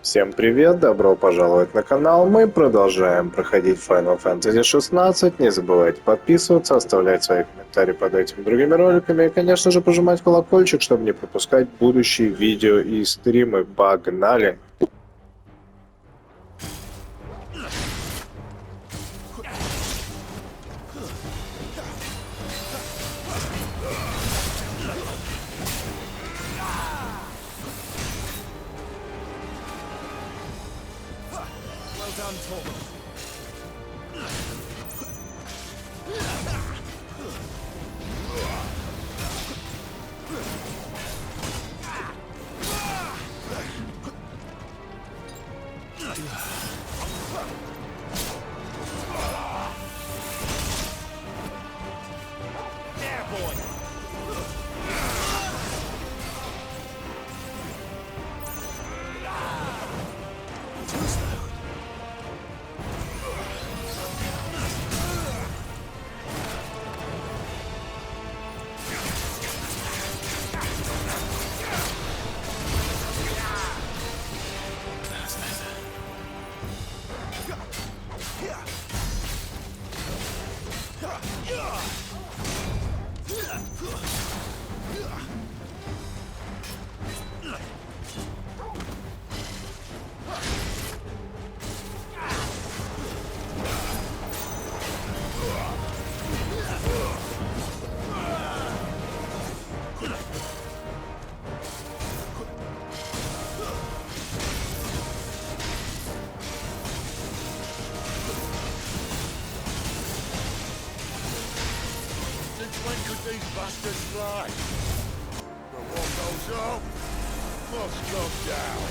Всем привет, добро пожаловать на канал. Мы продолжаем проходить Final Fantasy 16. Не забывайте подписываться, оставлять свои комментарии под этими другими роликами и, конечно же, пожимать колокольчик, чтобы не пропускать будущие видео и стримы. Погнали! These bastards fly. But what goes up must come down.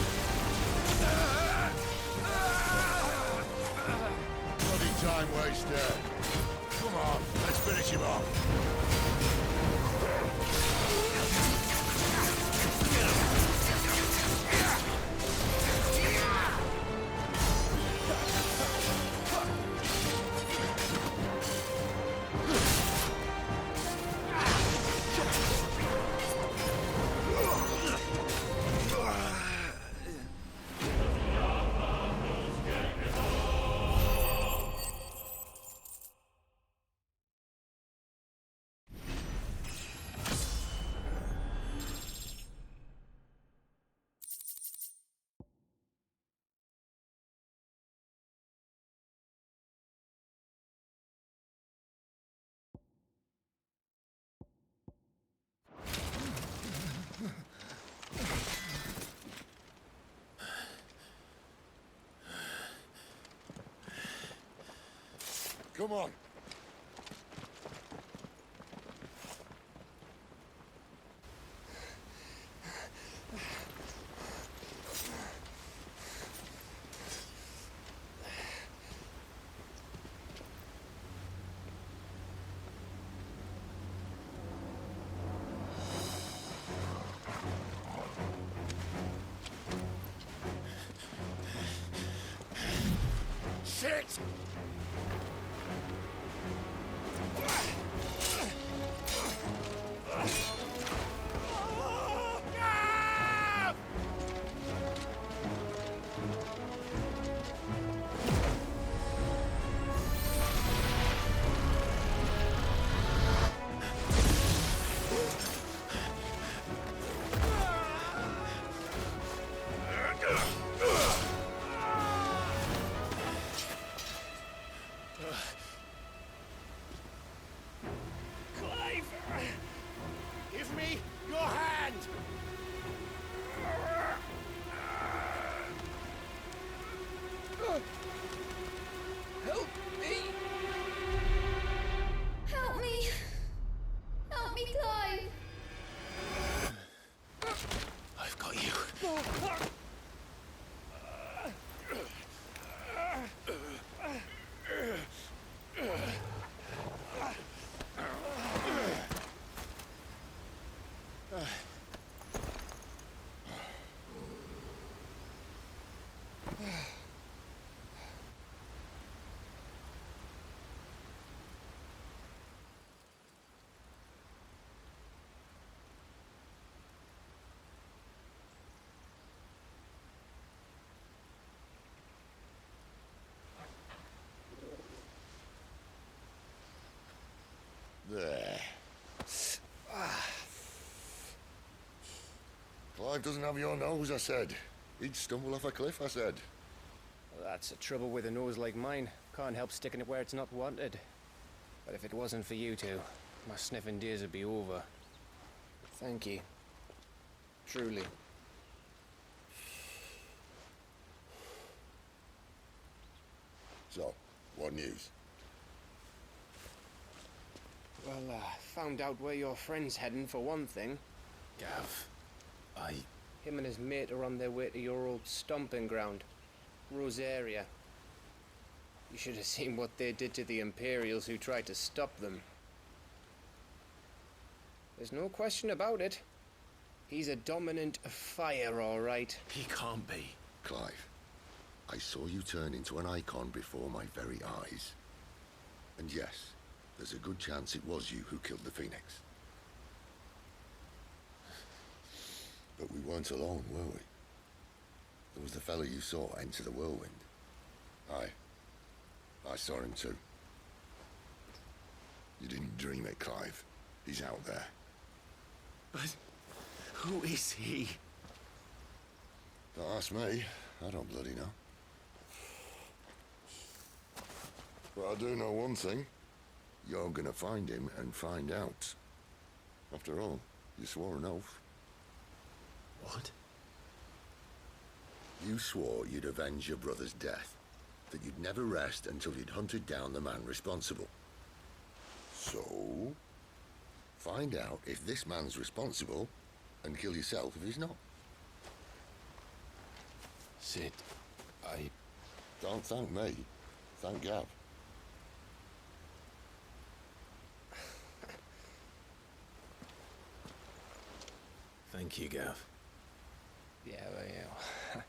Bloody time waster. Come on, let's finish him off. Come on. Shit! Clive doesn't have your nose, I said. He'd stumble off a cliff, I said. Well, that's the trouble with a nose like mine. Can't help sticking it where it's not wanted. But if it wasn't for you two, my sniffing days would be over. Thank you. Truly. So, what news? Well, found out where your friend's heading for one thing. Gav, Him and his mate are on their way to your old stomping ground, Rosaria. You should have seen what they did to the Imperials who tried to stop them. There's no question about it. He's a dominant of fire, all right. he can't be. Clive, I saw you turn into an icon before my very eyes. And yes, there's a good chance it was you who killed the Phoenix. But we weren't alone, were we? There was the fellow you saw enter the whirlwind. I saw him too. You didn't dream it, Clive. He's out there. But who is he? Don't ask me. I don't bloody know. But I do know one thing. You're gonna find him and find out. After all, you swore an oath. What? You swore you'd avenge your brother's death. That you'd never rest until you'd hunted down the man responsible. So, find out if this man's responsible and kill yourself if he's not. Sid, Don't thank me. Thank Gav. Thank you, Gav. Yeah, well, yeah.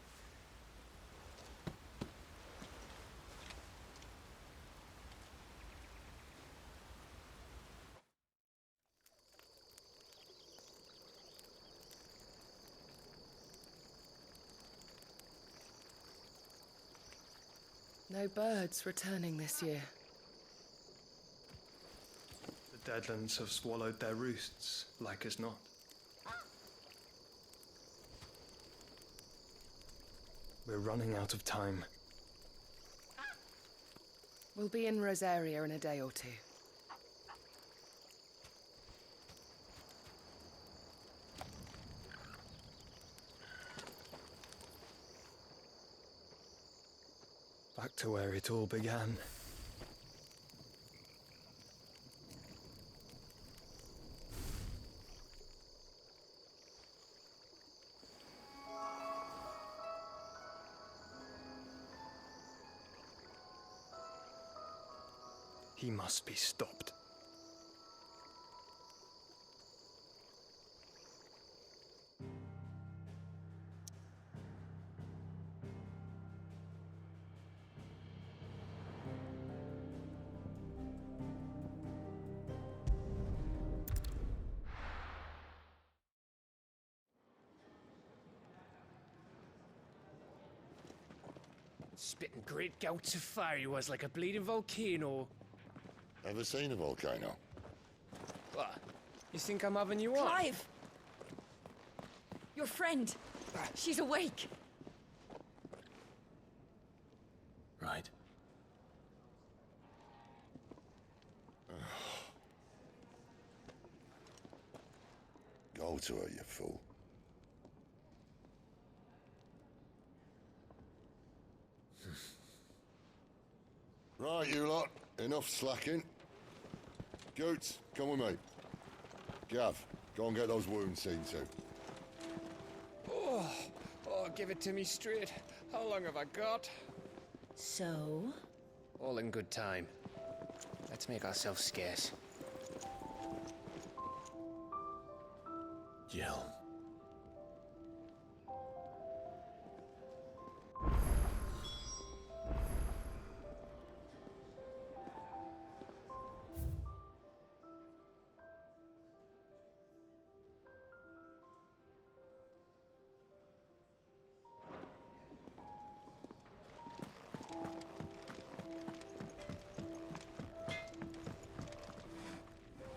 No birds returning this year. The Deadlands have swallowed their roosts, like as not. We're running out of time. We'll be in Rosaria in a day or two. Back to where it all began. He must be stopped. Spitting great gouts of fire he was like a bleeding volcano. Ever seen a volcano? What? You think I'm having you on? Clive! Your friend! She's awake! Right. Go to her, you fool. Right, you lot. Enough slacking. Goots, come with me. Gav, go and get those wounds seen to. Oh, give it to me straight. How long have I got? So? All in good time. Let's make ourselves scarce. Jill.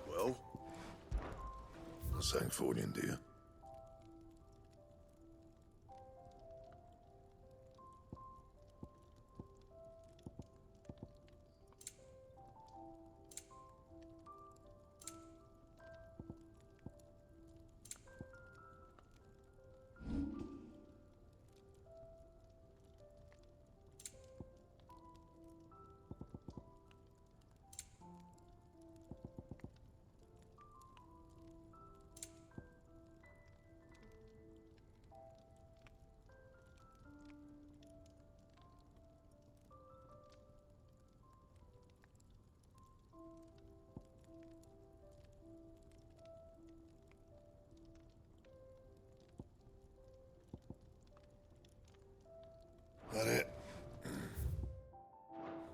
Well? Not saying for you, do you?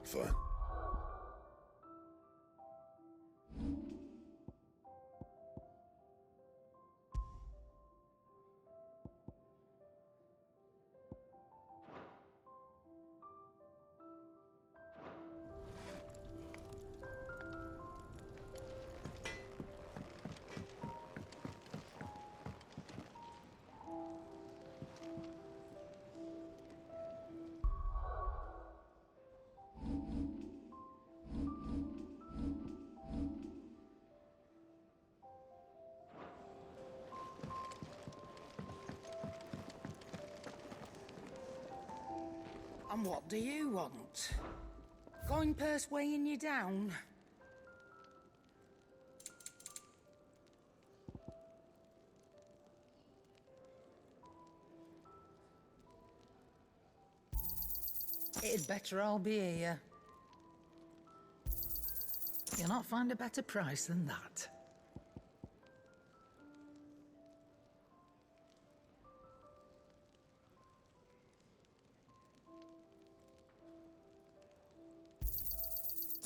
Fine. And what do you want? Going purse weighing you down? It'd better all be here. You'll not find a better price than that.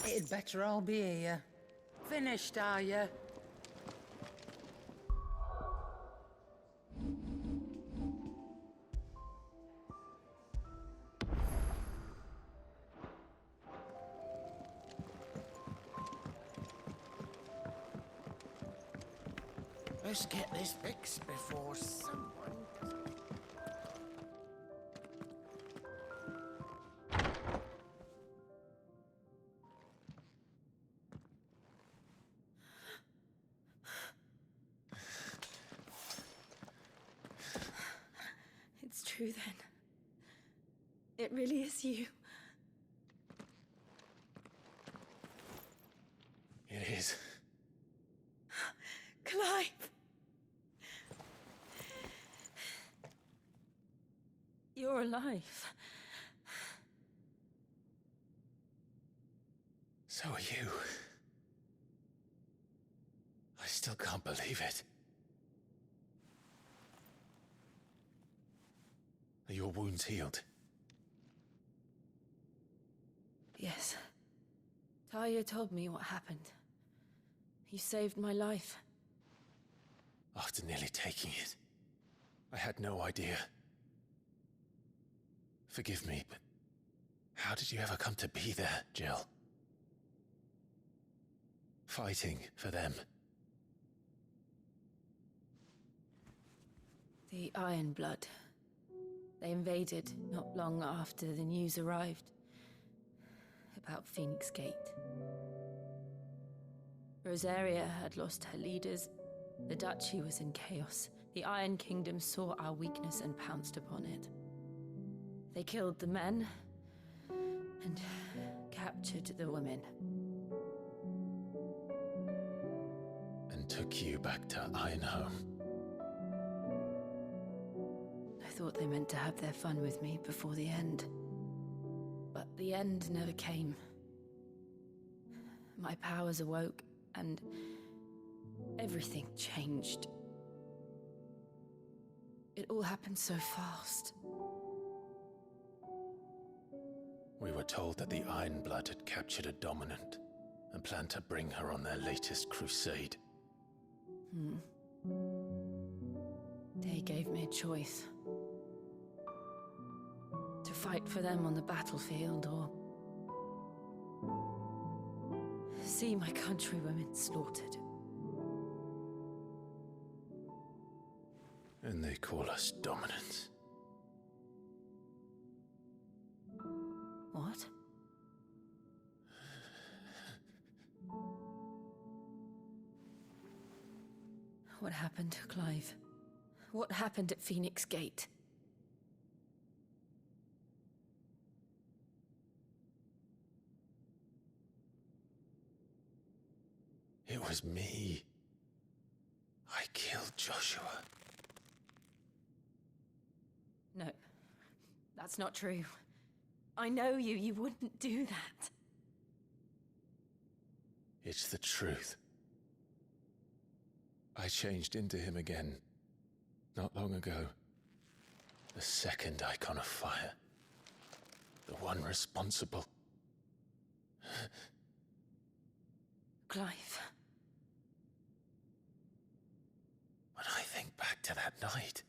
It'd better all be here. Finished, are you? Let's get this fixed before someone... It's true then. It really is you. It is. Clive! You're alive. So are you. I still can't believe it. Are your wounds healed? Yes. Talia told me what happened. You saved my life. After nearly taking it, I had no idea. Forgive me, but how did you ever come to be there, Jill? Fighting for them. The Iron Blood. They invaded not long after the news arrived about Phoenix Gate. Rosaria had lost her leaders. The Duchy was in chaos. The Iron Kingdom saw our weakness and pounced upon it. They killed the men and captured the women. And took you back to Ironhome. I thought they meant to have their fun with me before the end. But the end never came. My powers awoke, and everything changed. It all happened so fast. We were told that the Iron Blood had captured a dominant and planned to bring her on their latest crusade. They gave me a choice. To fight for them on the battlefield, or see my countrywomen slaughtered. And they call us dominants. What? What happened to Clive? What happened at Phoenix Gate? It was me. I killed Joshua. No, that's not true. I know you. You wouldn't do that. It's the truth. I changed into him again, not long ago. The second icon of fire. The one responsible. Clive. When I think back to that night...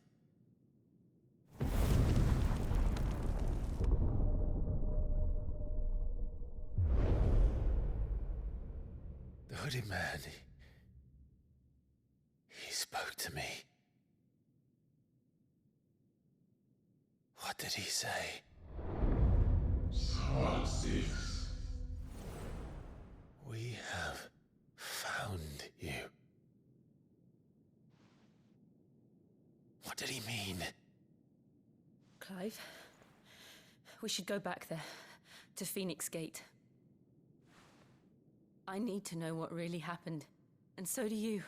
The hooded man, he spoke to me. What did he say? We have found you. What did he mean? Clive, we should go back there, to Phoenix Gate. I need to know what really happened, and so do you.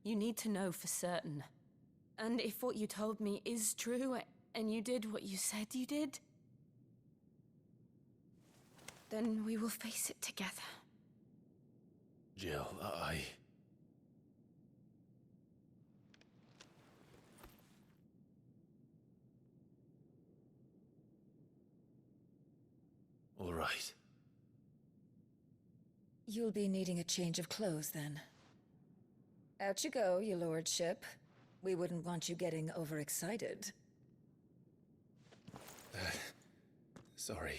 You need to know for certain. And if what you told me is true, and you did what you said you did, then we will face it together. Jill, All right. You'll be needing a change of clothes, then. Out you go, your lordship. We wouldn't want you getting overexcited. Sorry.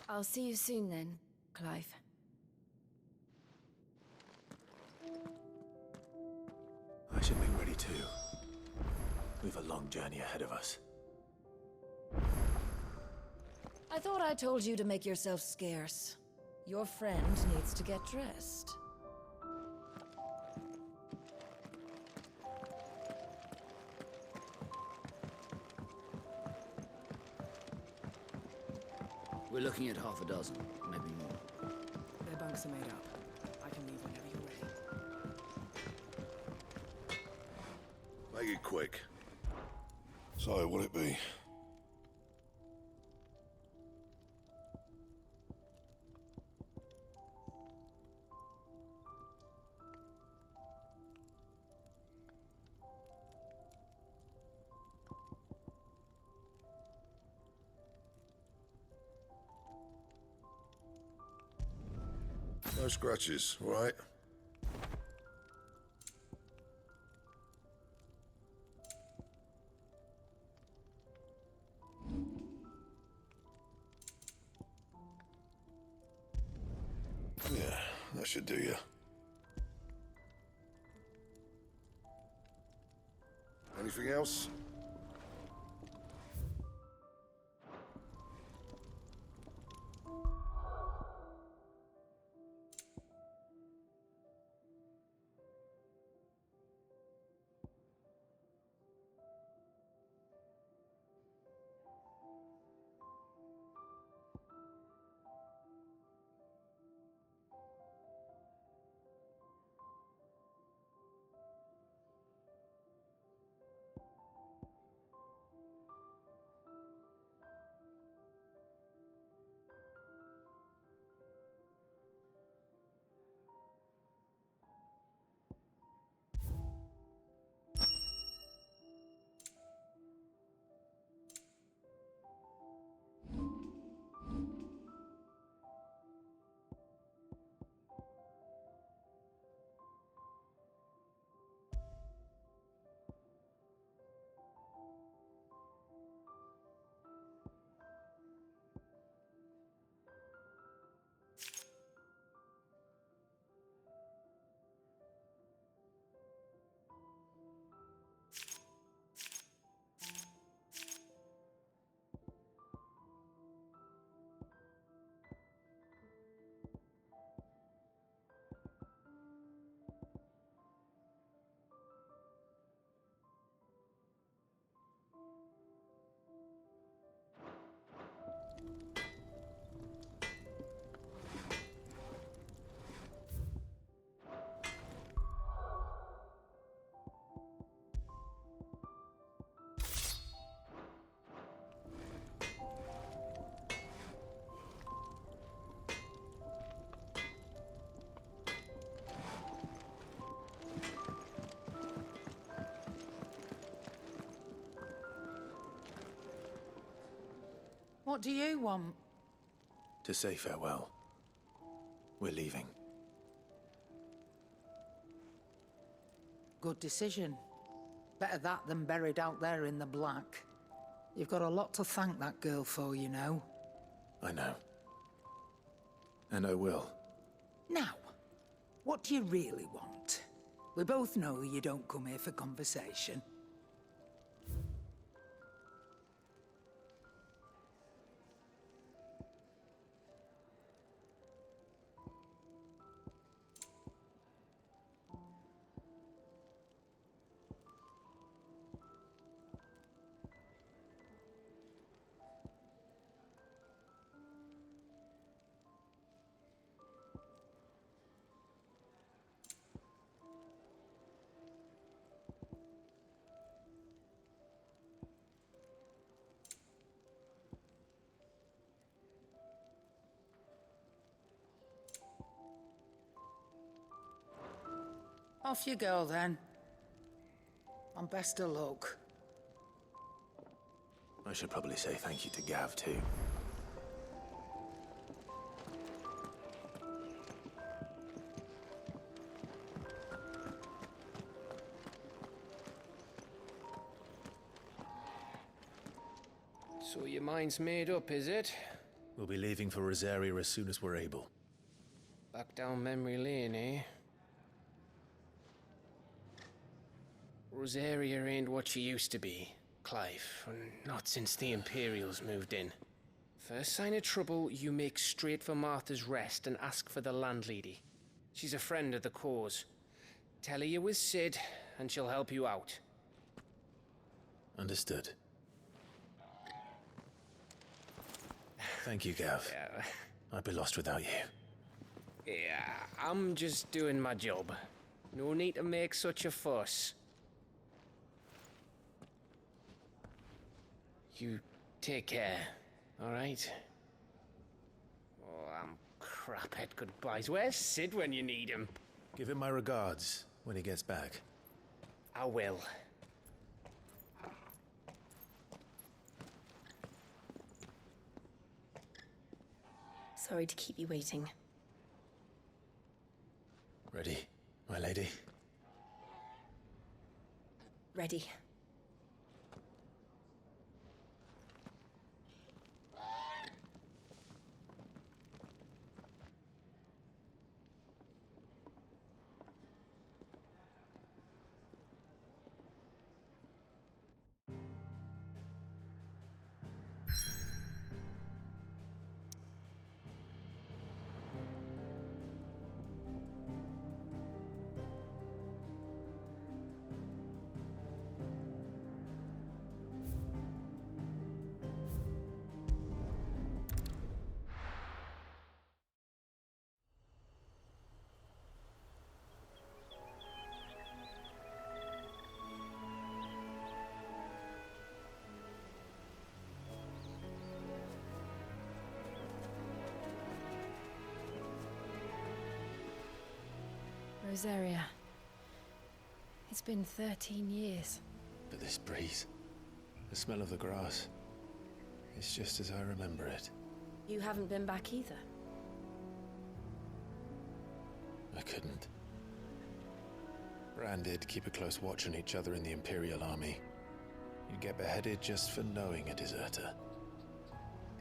I'll see you soon then, Clive. I should be ready too. We've a long journey ahead of us. I thought I told you to make yourself scarce. Your friend needs to get dressed. We're looking at half a dozen, maybe more. Their bunks are made up. I can leave whenever you're ready. Make it quick. So, what'll it be? No scratches, all right? Yeah, that should do you. Anything else? What do you want? To say farewell. We're leaving. Good decision. Better that than buried out there in the black. You've got a lot to thank that girl for, you know. I know. And I will. Now, what do you really want? We both know you don't come here for conversation. Off you go, then. And best of luck. I should probably say thank you to Gav, too. So your mind's made up, is it? We'll be leaving for Rosaria as soon as we're able. Back down memory lane, eh? Rosaria ain't what she used to be, Clive. Not since the Imperials moved in. First sign of trouble, you make straight for Martha's Rest and ask for the landlady. She's a friend of the cause. Tell her you're with Sid, and she'll help you out. Understood. Thank you, Gav. Yeah. I'd be lost without you. Yeah, I'm just doing my job. No need to make such a fuss. You take care, all right? Oh, I'm crap at goodbyes. Where's Sid when you need him? Give him my regards when he gets back. I will. Sorry to keep you waiting. Ready, my lady? Ready. Rosaria. It's been 13 years. But this breeze, the smell of the grass, it's just as I remember it. You haven't been back either. I couldn't. Bran did keep a close watch on each other in the Imperial Army. You'd get beheaded just for knowing a deserter.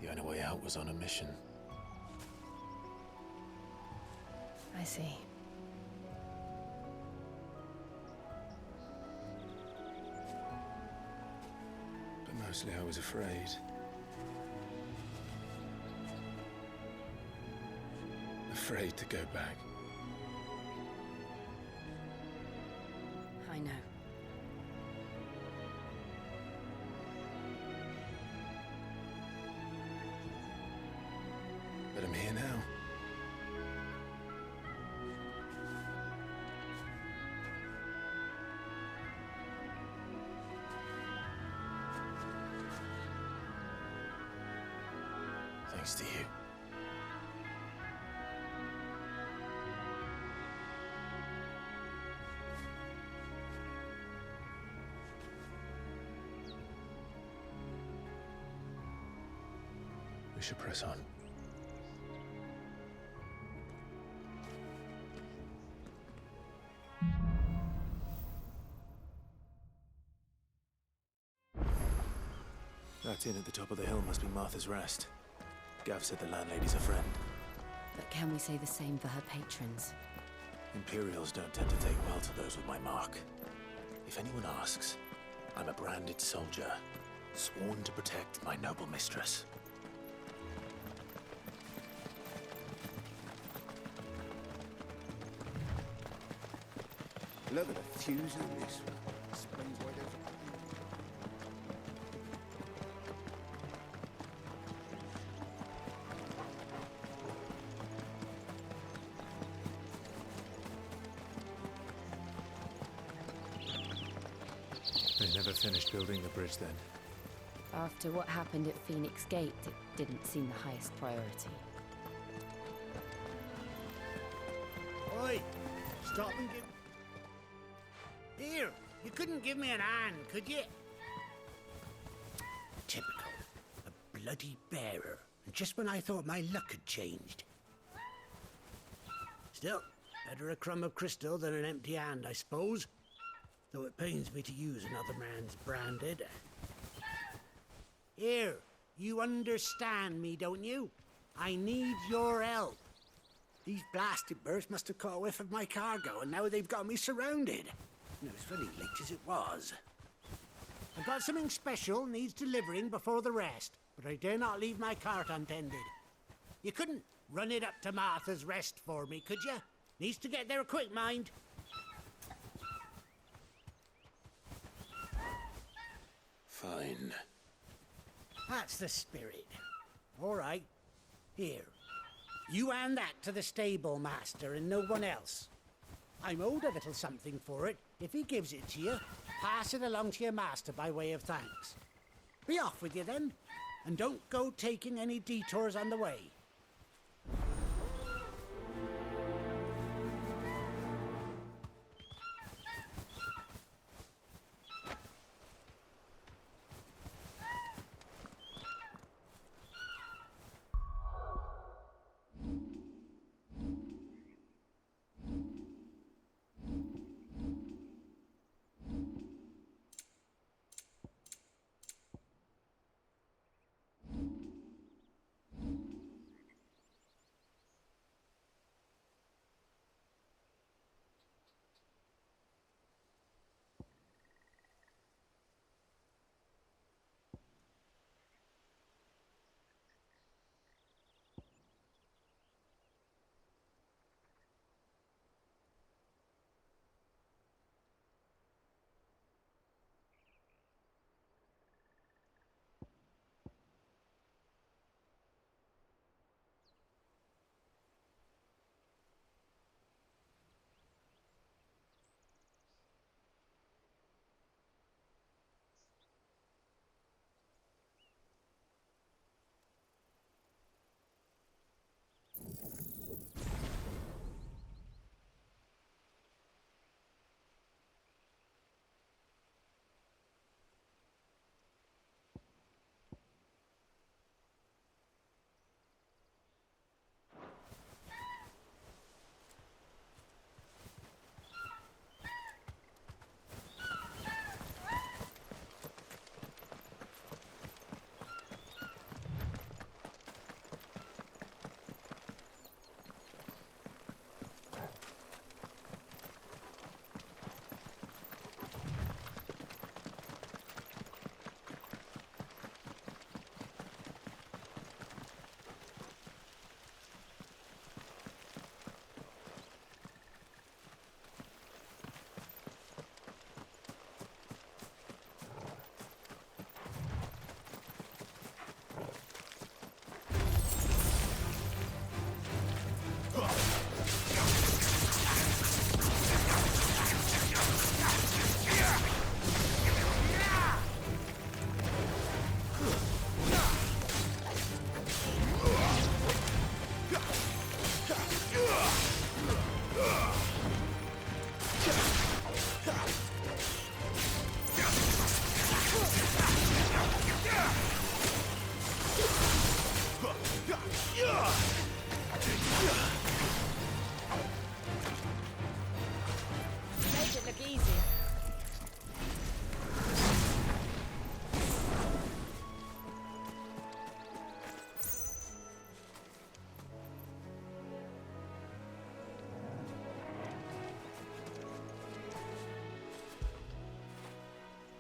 The only way out was on a mission. I see. But mostly I was afraid. Afraid to go back. I know. But I'm here now. Thanks to you. We should press on. That inn at the top of the hill must be Martha's Rest. Gav said the landlady's a friend. But can we say the same for her patrons? Imperials don't tend to take well to those with my mark. If anyone asks, I'm a branded soldier, sworn to protect my noble mistress. Look at the fuse on this one. Explains why there's They never finished building the bridge then. After what happened at Phoenix Gate, it didn't seem the highest priority. Oi! Stop and give... Here! You couldn't give me an hand, could you? Typical. A bloody bearer. And just when I thought my luck had changed. Still, better a crumb of crystal than an empty hand, I suppose. Though it pains me to use another man's branded. Here, you understand me, don't you? I need your help. These blasted birds must have caught a whiff of my cargo, and now they've got me surrounded. And it was very late as it was. I've got something special needs delivering before the rest, but I dare not leave my cart untended. You couldn't run it up to Martha's Rest for me, could you? Needs to get there quick, mind. Fine. That's the spirit. All right. Here. You hand that to the stable master and no one else. I'm owed a little something for it. If he gives it to you, pass it along to your master by way of thanks. Be off with you then, and don't go taking any detours on the way.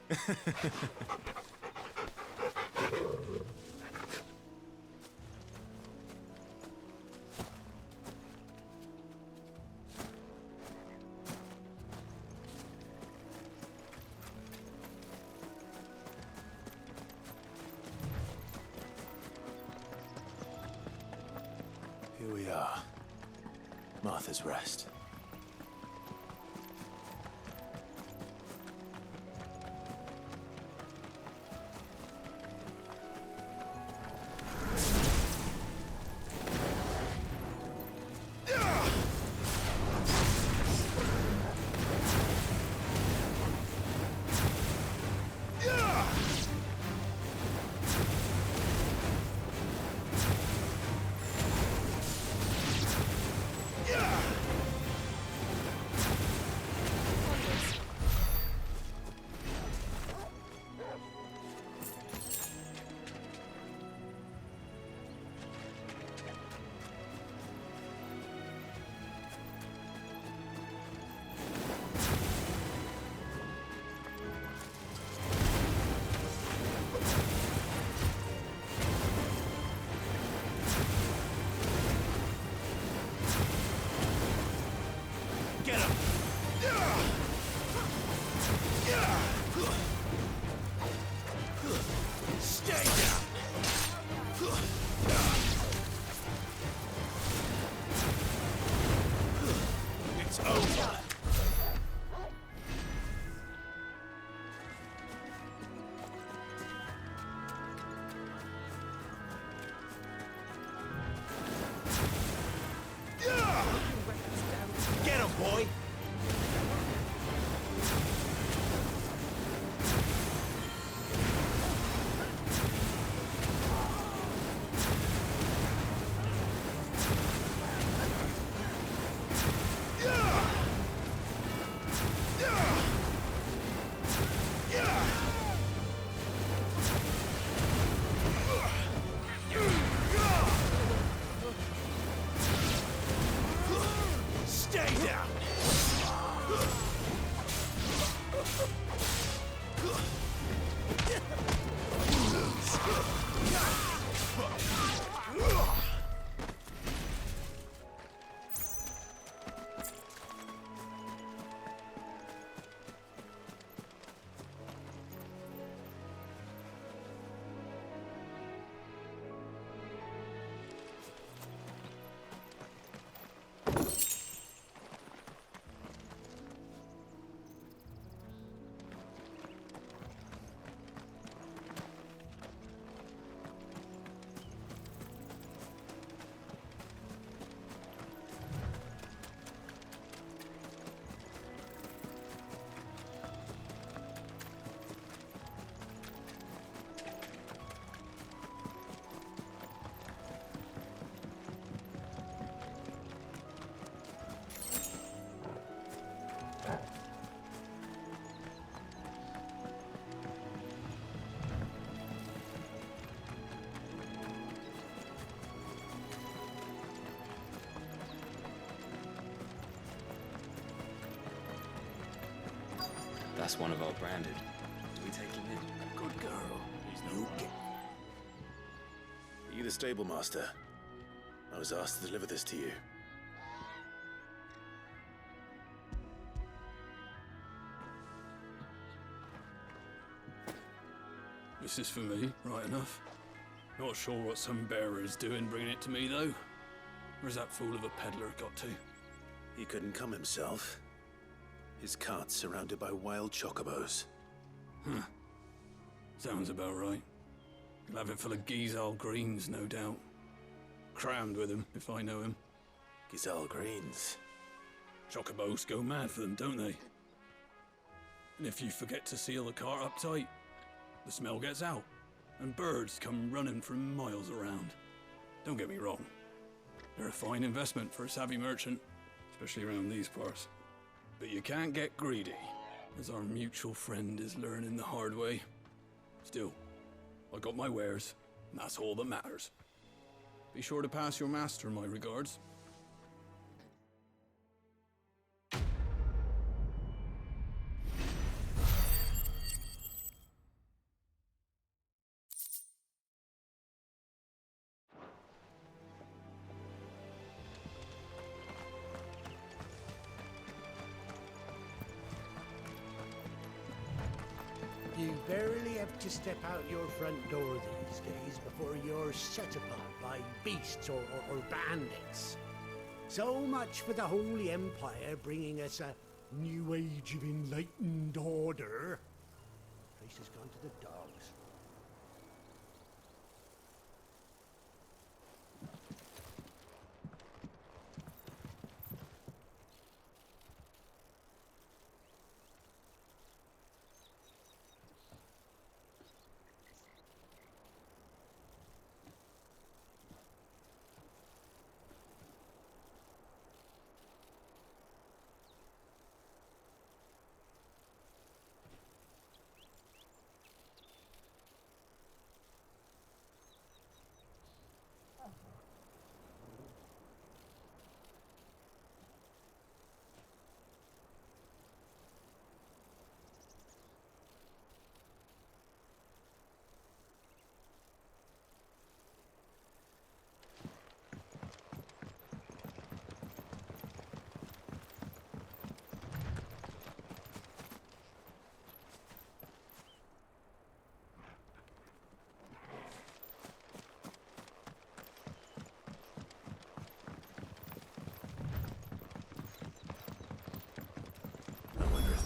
Here we are. Martha's Rest. Get him, boy! That's one of our branded. We take him in. Good girl. He's no get. Are you the stable master? I was asked to deliver this to you. This is for me, right enough. Not sure what some bearer is doing bringing it to me, though. Where's that fool of a peddler got to? He couldn't come himself. His cart's surrounded by wild chocobos. Huh. Sounds about right. He'll have it full of Gizal greens, no doubt. Crammed with him, if I know him. Gizal greens. Chocobos go mad for them, don't they? And if you forget to seal the cart up tight, the smell gets out, and birds come running from miles around. Don't get me wrong. They're a fine investment for a savvy merchant, especially around these parts. But you can't get greedy, as our mutual friend is learning the hard way. Still, I got my wares, and that's all that matters. Be sure to pass your master my regards. You barely have to step out your front door these days before you're set upon by beasts or bandits. So much for the Holy Empire bringing us a new age of enlightened order. The place has gone to the dogs.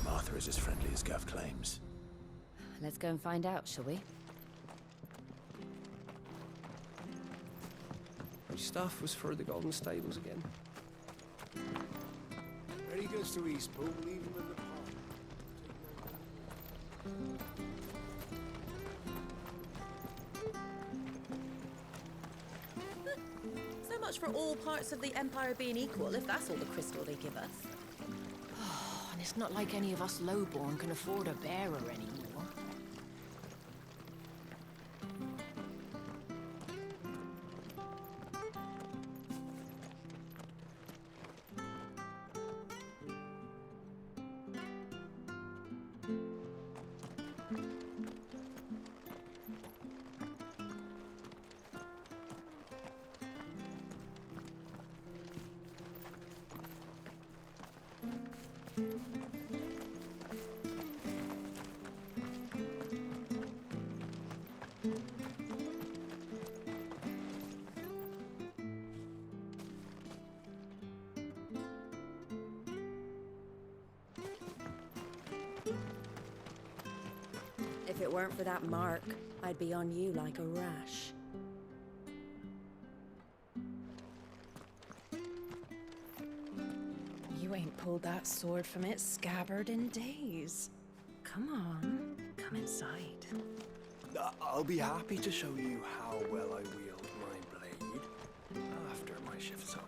Arthur is as friendly as Gav claims. Let's go and find out, shall we? Which stuff was for the Golden Stables again? Ready goes to East Pool, leave him in the park. So much for all parts of the Empire being equal, if that's all the crystal they give us. And it's not like any of us lowborn can afford a bearer anymore. If it weren't for that mark, I'd be on you like a rash. You ain't pulled that sword from its scabbard in days. Come on, come inside. I'll be happy to show you how well I wield my blade after my shift's over.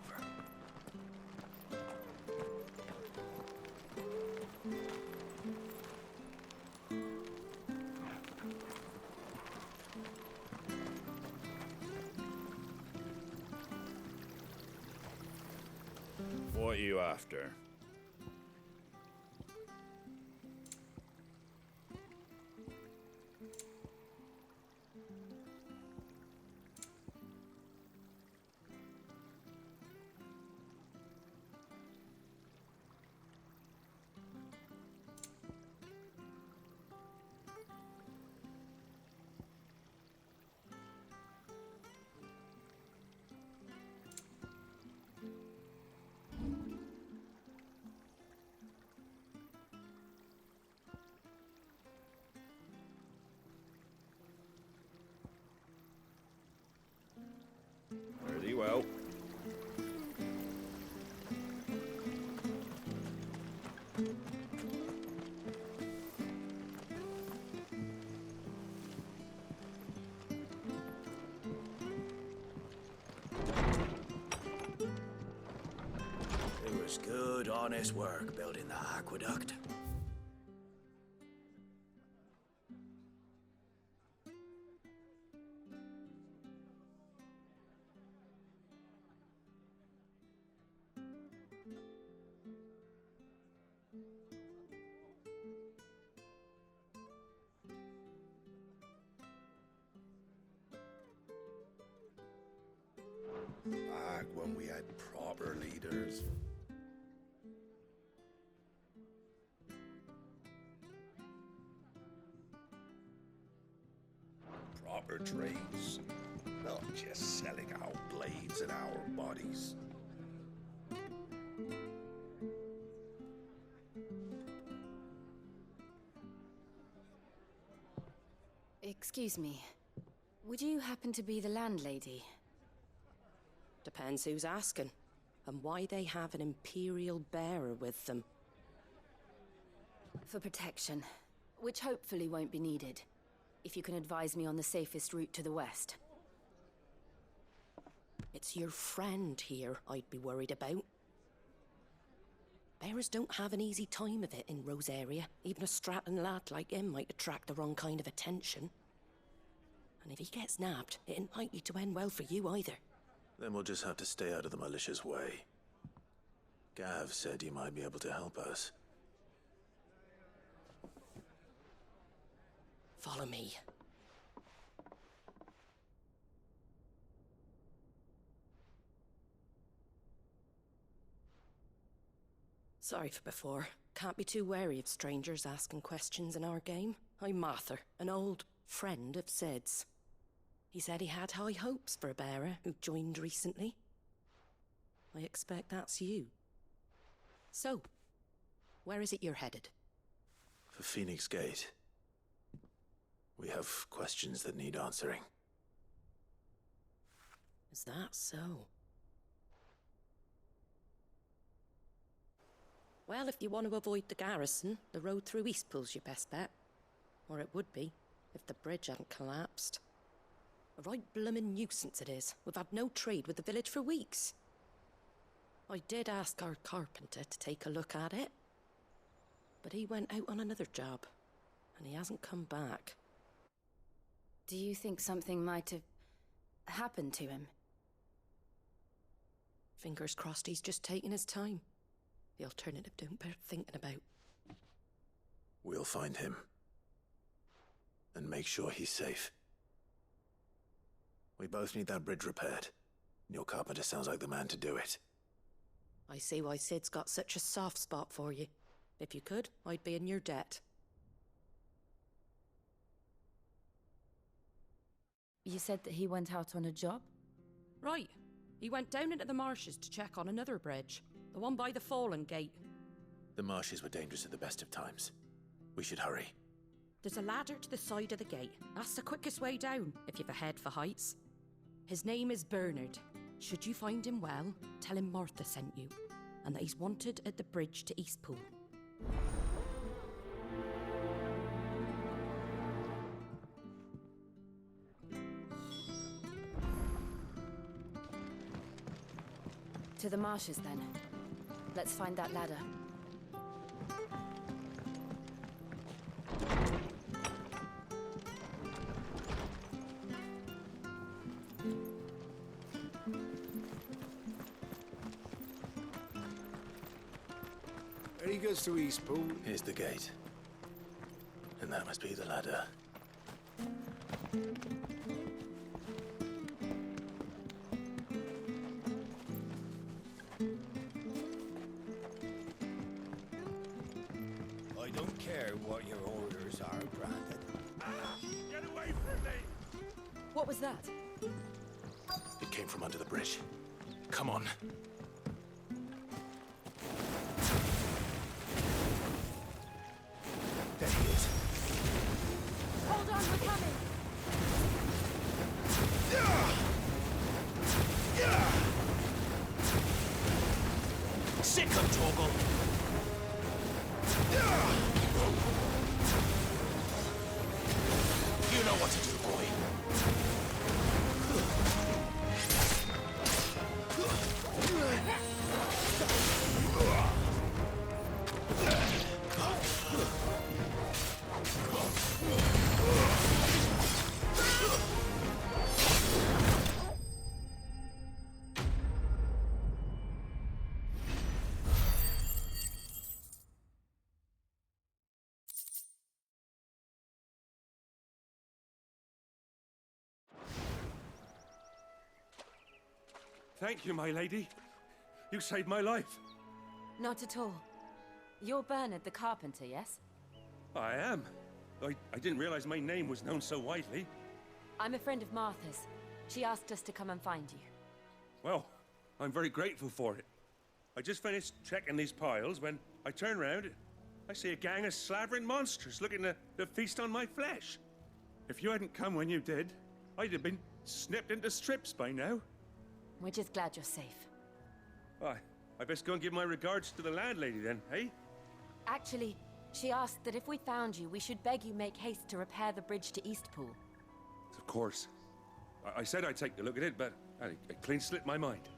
What are you after? Pretty well. It was good, honest work building the aqueduct. Back when we had proper leaders. proper trades. Not just selling our blades and our bodies. Excuse me. Would you happen to be the landlady? Depends who's asking, and why they have an Imperial bearer with them. For protection, which hopefully won't be needed. If you can advise me on the safest route to the west. It's your friend here I'd be worried about. Bearers don't have an easy time of it in Rose area. Even a Stratton lad like him might attract the wrong kind of attention. And if he gets nabbed, it ain't likely to end well for you either. Then we'll just have to stay out of the malicious way. Gav said he might be able to help us. Follow me. Sorry for before. Can't be too wary of strangers asking questions in our game. I'm Martha, an old friend of Sid's. He said he had high hopes for a bearer who joined recently. I expect that's you. So, where is it you're headed? For Phoenix Gate. We have questions that need answering. Is that so? Well, if you want to avoid the garrison, the road through Eastpool's your best bet. Or it would be, if the bridge hadn't collapsed. A right bloomin' nuisance it is. We've had no trade with the village for weeks. I did ask our carpenter to take a look at it. But he went out on another job, and he hasn't come back. Do you think something might have happened to him? Fingers crossed he's just taking his time. The alternative don't bear thinking about. We'll find him. And make sure he's safe. We both need that bridge repaired. Your carpenter sounds like the man to do it. I see why Sid's got such a soft spot for you. If you could, I'd be in your debt. You said that he went out on a job? Right. He went down into the marshes to check on another bridge. The one by the Fallen Gate. The marshes were dangerous at the best of times. We should hurry. There's a ladder to the side of the gate. That's the quickest way down, if you've a head for heights. His name is Bernard. Should you find him well, tell him Martha sent you, and that he's wanted at the bridge to Eastpool. To the marshes, then. Let's find that ladder. There he goes to Eastpool. Here's the gate. And that must be the ladder. I don't care what your orders are, Brandon. Get away from me! What was that? It came from under the bridge. Come on. There he is. Hold on, we're coming! Sick him, Torgal! You know what to do, boy. Thank you, my lady. You saved my life. Not at all. You're Bernard the carpenter, yes? I am. I didn't realize my name was known so widely. I'm a friend of Martha's. She asked us to come and find you. Well, I'm very grateful for it. I just finished checking these piles when I turn round. I see a gang of slavering monsters looking to feast on my flesh. If you hadn't come when you did, I'd have been snipped into strips by now. We're just glad you're safe. Why, I best go and give my regards to the landlady then, eh? Actually, she asked that if we found you, we should beg you make haste to repair the bridge to Eastpool. Of course. I said I'd take a look at it, but it clean slipped my mind.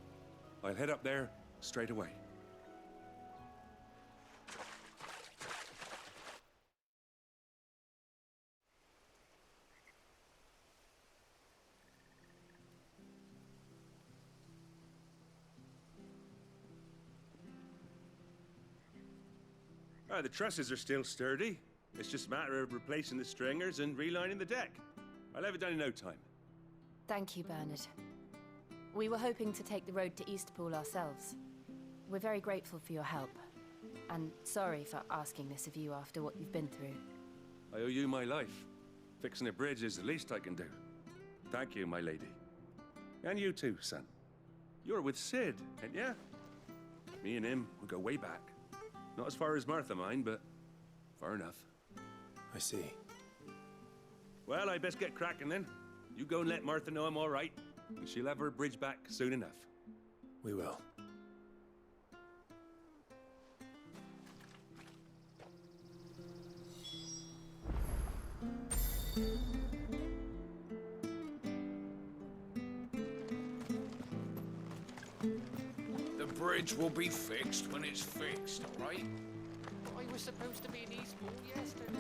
I'll head up there straight away. The trusses are still sturdy. It's just a matter of replacing the stringers and relining the deck. I'll have it done in no time. Thank you, Bernard. We were hoping to take the road to Eastpool ourselves. We're very grateful for your help. And sorry for asking this of you after what you've been through. I owe you my life. Fixing a bridge is the least I can do. Thank you, my lady. And you too, son. You're with Sid, ain't ya? Me and him, we go way back. Not as far as Martha, mind, but far enough. I see. Well, I best get cracking then. You go and let Martha know I'm all right, and she'll have her bridge back soon enough. We will. The bridge will be fixed when it's fixed, all right? I was supposed to be in Eastpool yesterday.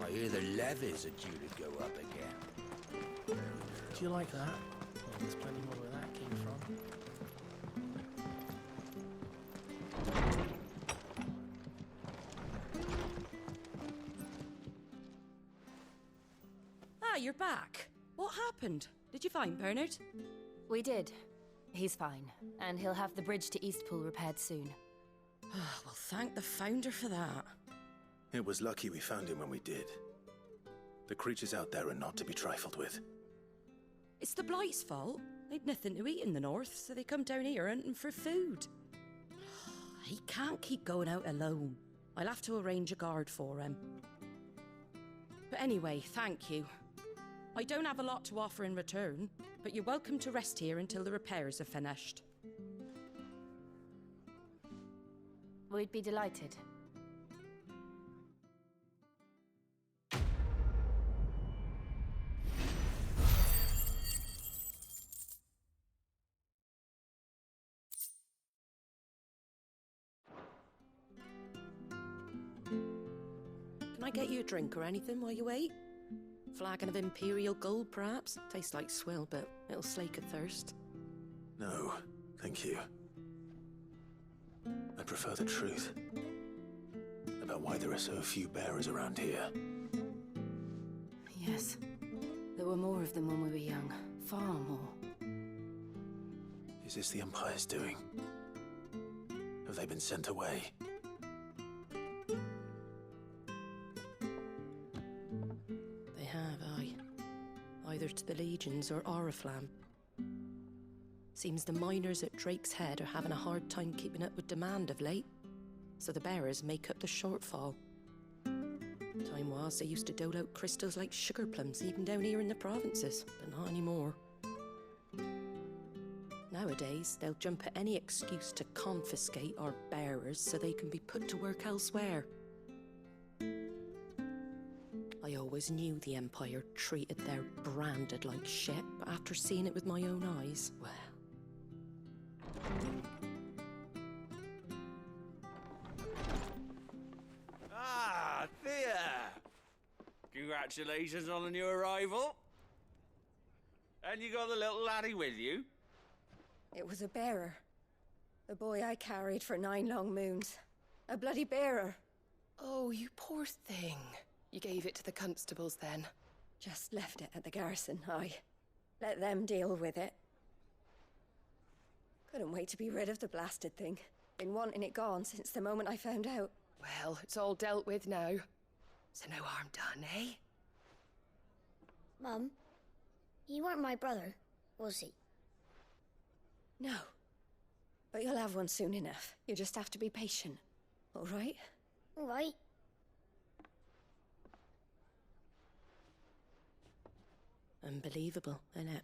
I hear the levies are due to go up again. Do you like that? Well, there's plenty more where that came from. Ah, you're back. What happened? Did you find Bernard? We did. He's fine, and he'll have the bridge to Eastpool repaired soon. Well, thank the Founder for that. It was lucky we found him when we did. The creatures out there are not to be trifled with. It's the Blight's fault. They'd nothing to eat in the north, so they come down here hunting for food. He can't keep going out alone. I'll have to arrange a guard for him. But anyway, thank you. I don't have a lot to offer in return, but you're welcome to rest here until the repairs are finished. We'd be delighted. Can I get you a drink or anything while you wait? Flagon of Imperial Gold, perhaps? Tastes like swill, but it'll slake a thirst. No, thank you. I prefer the truth. About why there are so few bearers around here. Yes. There were more of them when we were young. Far more. Is this the Empire's doing? Have they been sent away? They have, aye. Either to the Legions or Oriflamme. Seems the miners at Drake's Head are having a hard time keeping up with demand of late, so the bearers make up the shortfall. Time was, they used to dole out crystals like sugar plums even down here in the provinces, but not anymore. Nowadays, they'll jump at any excuse to confiscate our bearers so they can be put to work elsewhere. I always knew the Empire treated their branded like shit, but after seeing it with my own eyes, well... Ah, Thea! Congratulations on the new arrival. And you got the little laddie with you? It was a bearer. The boy I carried for 9 long moons. A bloody bearer. Oh, you poor thing. You gave it to the constables then? Just left it at the garrison, aye. Let them deal with it. Couldn't wait to be rid of the blasted thing. Been wanting it gone since the moment I found out. Well, it's all dealt with now. So no harm done, eh? Mum, He weren't my brother, was he? No. But you'll have one soon enough. You just have to be patient. All right? All right. Unbelievable, innit?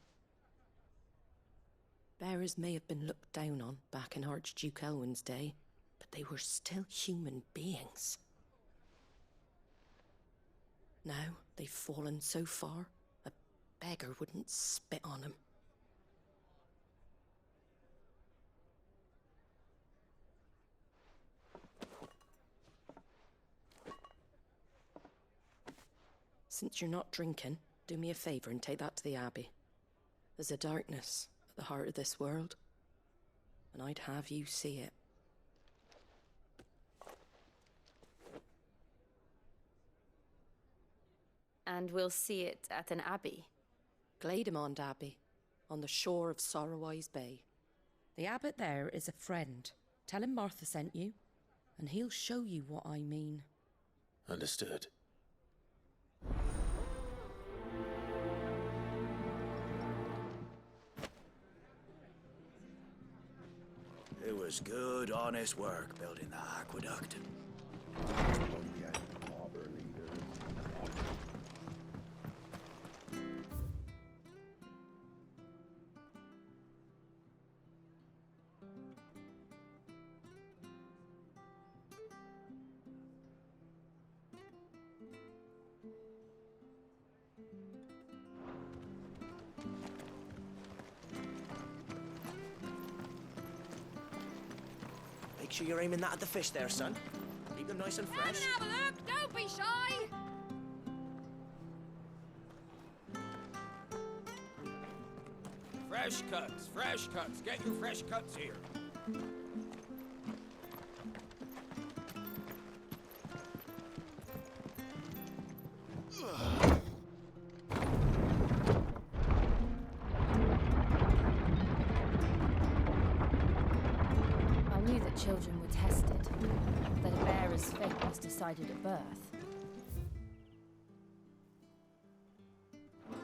Bearers may have been looked down on back in Archduke Elwin's day, but they were still human beings. Now they've fallen so far, a beggar wouldn't spit on them. Since you're not drinking, do me a favour and take that to the Abbey. There's a darkness at the heart of this world, and I'd have you see it. And we'll see it at an abbey? Glademond Abbey, on the shore of Sorrowwise Bay. The abbot there is a friend. Tell him Martha sent you, and he'll show you what I mean. Understood. It was good, honest work building the aqueduct. Make sure you're aiming that at the fish there, son. Keep them nice and fresh. Have a look! Don't be shy! Fresh cuts, fresh cuts. Get your fresh cuts here. I knew that children were tested, that a bearer's fate was decided at birth.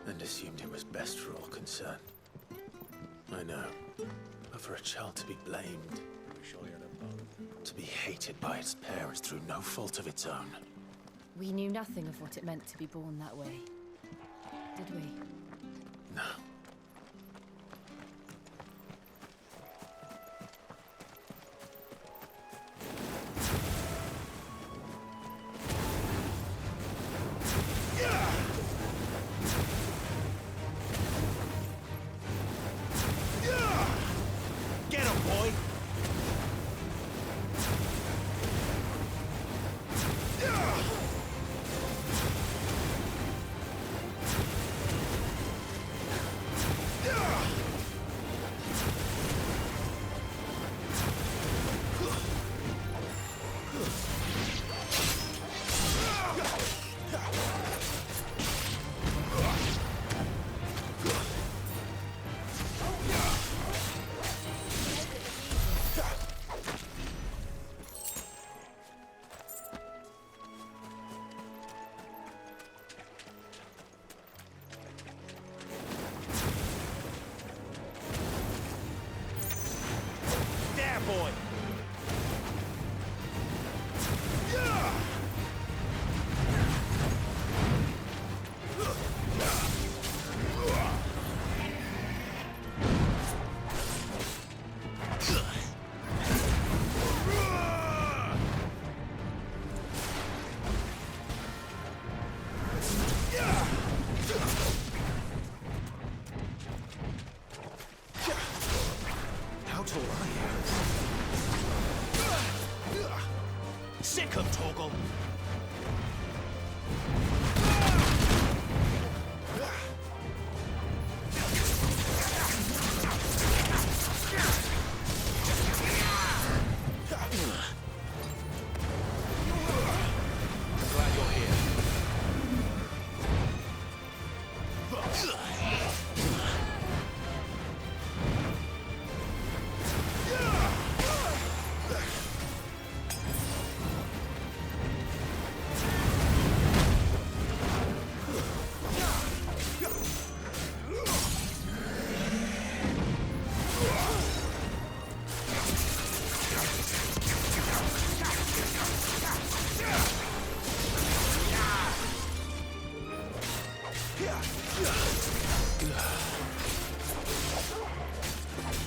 And assumed it was best for all concerned. I know. But for a child to be blamed, to be hated by its parents through no fault of its own. We knew nothing of what it meant to be born that way, did we? No. Get him, boy!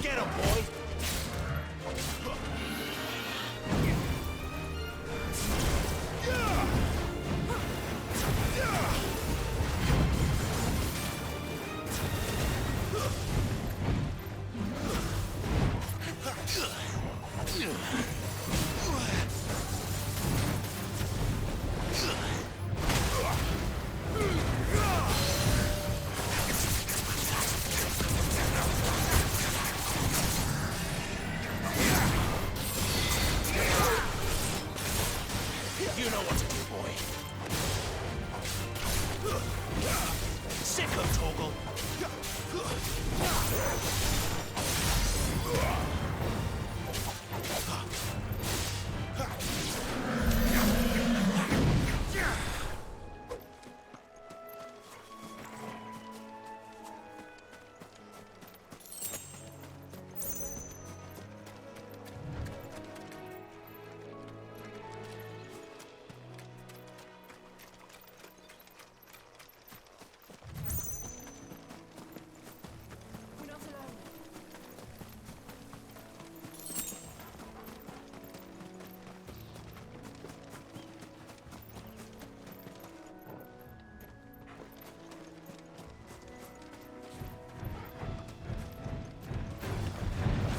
Get him, boy! You know what to do, boy. Sicko, Toggle.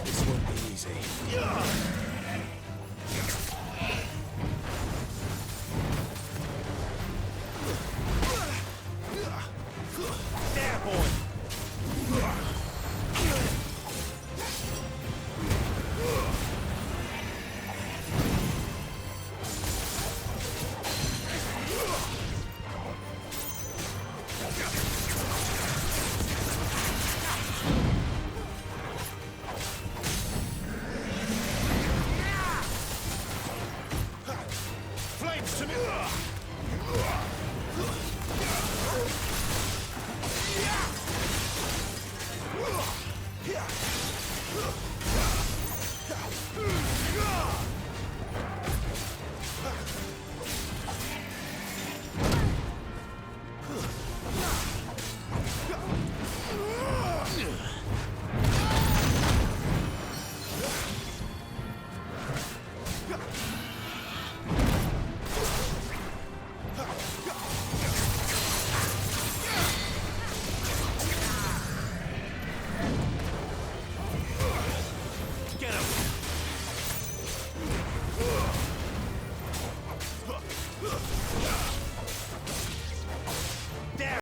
This won't be easy. There, boy!